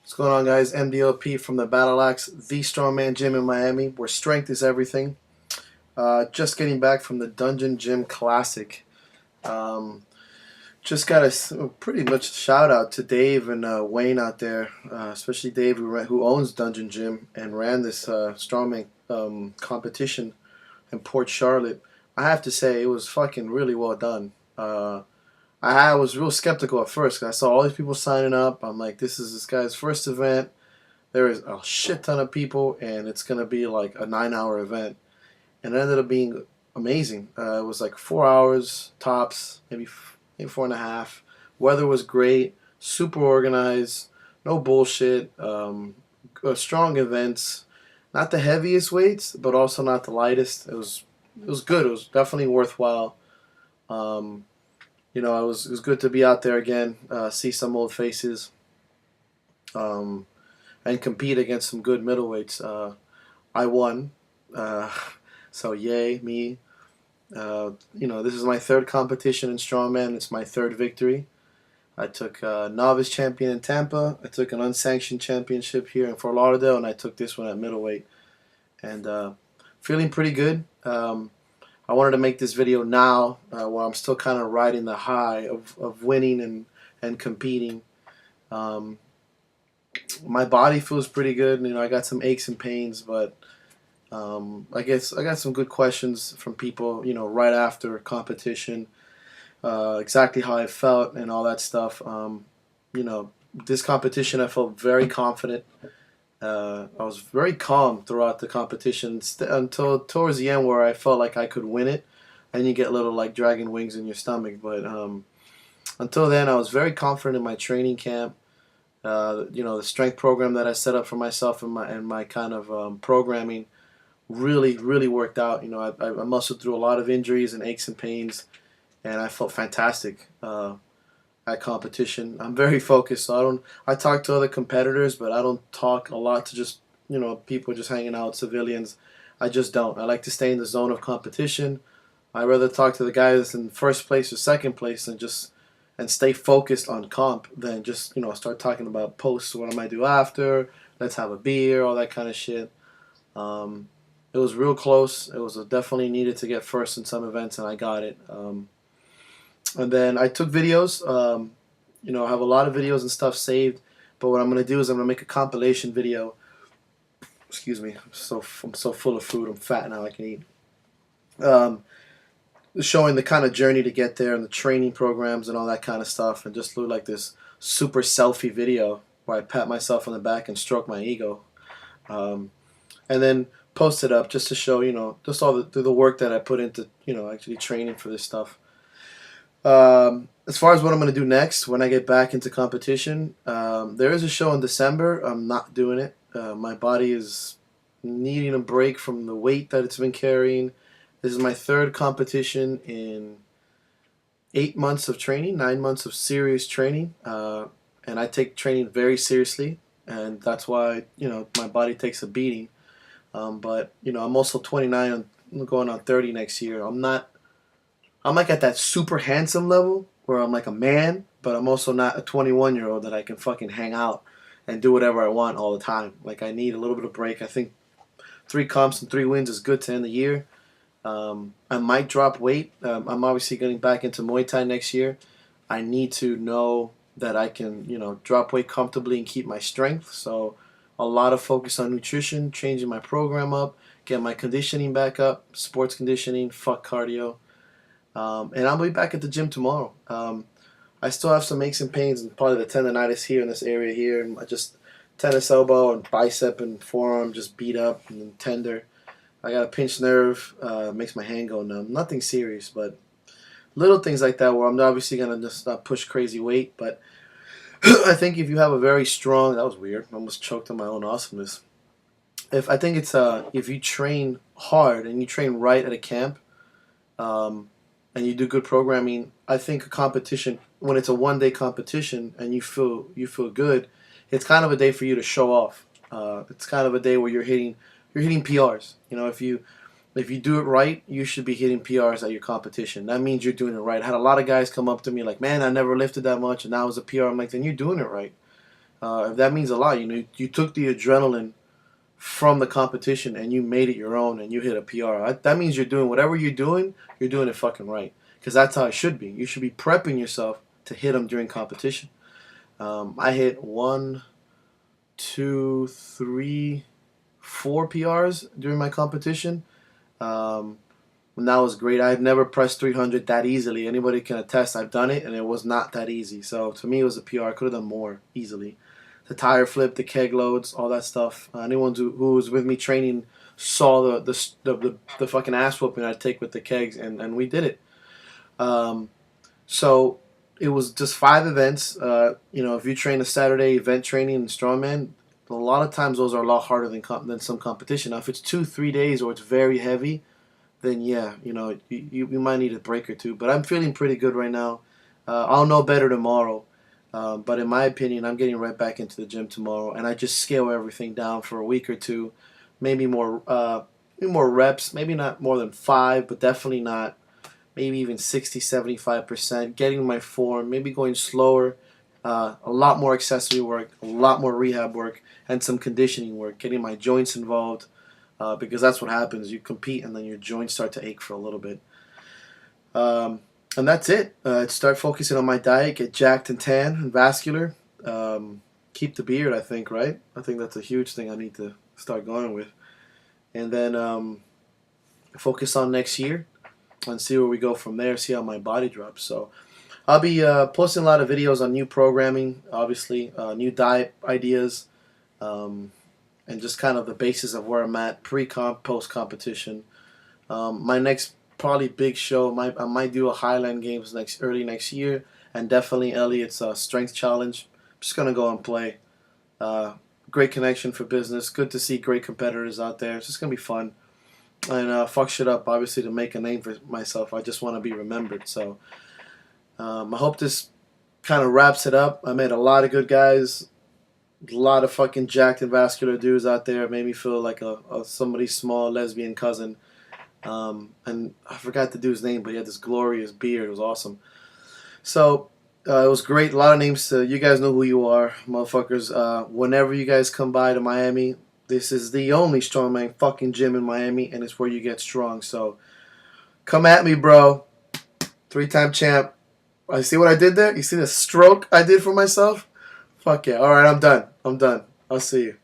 What's going on, guys? MDOP from the Battle Axe, the Strongman Gym in Miami, where strength is everything. Just getting back from the Dungeon Gym Classic. Um, just got a pretty much shout out to Dave and Wayne out there, especially Dave who owns Dungeon Gym and ran this Strongman competition in Port Charlotte. I have to say it was fucking really well done. I was real skeptical at first 'cause I saw all these people signing up. I'm like, this is this guy's first event. There is a shit ton of people, and it's gonna be like a 9-hour event, and it ended up being amazing. It was like 4 hours tops, maybe 4.5. Weather was great, super organized, no bullshit. Strong events, not the heaviest weights, but also not the lightest. It was good. It was definitely worthwhile. Um, it was good to be out there again, see some old faces. Um, and compete against some good middleweights. I won, uh, so yay me. This is my third competition in strongman. It's my third victory. I took a novice champion in Tampa. I took an unsanctioned championship here in Fort Lauderdale, and I took this one at middleweight. And feeling pretty good. I wanted to make this video now while I'm still kind of riding the high of winning and competing. Um, my body feels pretty good. I got some aches and pains, but I guess I got some good questions from people. Right after competition, exactly how I felt and all that stuff. You know, this competition, I felt very confident. I was very calm throughout the competition until towards the end, where I felt like I could win it, and you get little like dragon wings in your stomach. But until then, I was very confident in my training camp. The strength program that I set up for myself and my kind of programming really worked out. I muscled through a lot of injuries and aches and pains, and I felt fantastic at competition. I'm very focused, so I talk to other competitors, but I don't talk a lot to just people just hanging out, civilians. I just don't. I like to stay in the zone of competition. I rather talk to the guys in first place or second place and stay focused on comp than just start talking about posts. What am I do after? Let's have a beer, all that kind of shit. It was real close. It was definitely needed to get first in some events, and I got it. And then I took videos. I have a lot of videos and stuff saved, but what I'm gonna do is I'm gonna make a compilation video. Excuse me. I'm so full of food. I'm fat now. I can eat. Um, Showing the kind of journey to get there and the training programs and all that kind of stuff, and just look like this super selfie video where I pat myself on the back and stroke my ego, and then post it up just to show just all the work that I put into actually training for this stuff. As far as what I'm going to do next when I get back into competition, there is a show in December. I'm not doing it. My body is needing a break from the weight that it's been carrying. This is my third competition in 8 months of training, 9 months of serious training, and I take training very seriously, and that's why my body takes a beating. But I'm also 29. I'm going on 30 next year. I'm like at that super handsome level where I'm like a man, but I'm also not a 21-year-old that I can fucking hang out and do whatever I want all the time. Like, I need a little bit of break. I think 3 comps and 3 wins is good to end the year. I might drop weight. I'm obviously getting back into Muay Thai next year. I need to know that I can, drop weight comfortably and keep my strength. So a lot of focus on nutrition, changing my program up, get my conditioning back up, sports conditioning, fuck cardio. And I'll be back at the gym tomorrow. I still have some aches and pains and probably the tendonitis here in this area here. And I just tennis elbow and bicep and forearm just beat up and tender. I got a pinched nerve. Makes my hand go numb. Nothing serious, but little things like that where I'm obviously going to just not push crazy weight. But I think if you have a very strong... That was weird. I almost choked on my own awesomeness. I think it's if you train hard and you train right at a camp, and you do good programming, I think a competition, when it's a one-day competition and you feel good, it's kind of a day for you to show off. It's kind of a day where you're hitting PRs. If you do it right, you should be hitting PRs at your competition. That means you're doing it right. I had a lot of guys come up to me like, man, I never lifted that much, and that was a PR. I'm like, then you're doing it right. That means a lot. You know, you took the adrenaline from the competition and you made it your own and you hit a PR. That means you're doing whatever you're doing it fucking right. Because that's how it should be. You should be prepping yourself to hit them during competition. I hit 1, 2, 3, 4 PRs during my competition. And that was great. I've never pressed 300 that easily. Anybody can attest. I've done it, and it was not that easy. So to me, it was a PR. I could have done more easily. The tire flip, the keg loads, all that stuff. Anyone who was with me training saw the fucking ass whooping I take with the kegs, and we did it. So it was just 5 events. You know, if you train a Saturday event training in strongman, a lot of times those are a lot harder than some competition. Now, if it's 2, 3 days or it's very heavy, then yeah, you know, you might need a break or two. But I'm feeling pretty good right now. I'll know better tomorrow. But in my opinion, I'm getting right back into the gym tomorrow, and I just scale everything down for a week or two, maybe more reps, maybe not more than 5, but definitely not, maybe even 60, 75%, getting my form, maybe going slower, a lot more accessory work, a lot more rehab work, and some conditioning work, getting my joints involved, because that's what happens. You compete, and then your joints start to ache for a little bit. And that's it. Start focusing on my diet, get jacked and tan and vascular. Keep the beard, I think, right? I think that's a huge thing I need to start going with. And then focus on next year and see where we go from there, see how my body drops. So I'll be posting a lot of videos on new programming, obviously, new diet ideas, and just kind of the basis of where I'm at, pre-comp, post-competition. My next probably big show, I might do a Highland Games early next year, and definitely Elliot's strength challenge. I'm just gonna go and play. Great connection for business. Good to see great competitors out there. It's just gonna be fun, and fuck shit up obviously to make a name for myself. I just want to be remembered. So I hope this kind of wraps it up. I met a lot of good guys, a lot of fucking jacked and vascular dudes out there. It made me feel like somebody's small lesbian cousin. And I forgot the dude's name, but he had this glorious beard. It was awesome. So it was great. A lot of names. You guys know who you are, motherfuckers. Whenever you guys come by to Miami, this is the only strongman fucking gym in Miami, and it's where you get strong. So come at me, bro. 3-time champ. I see what I did there? You see the stroke I did for myself? Fuck yeah. All right, I'm done. I'll see you.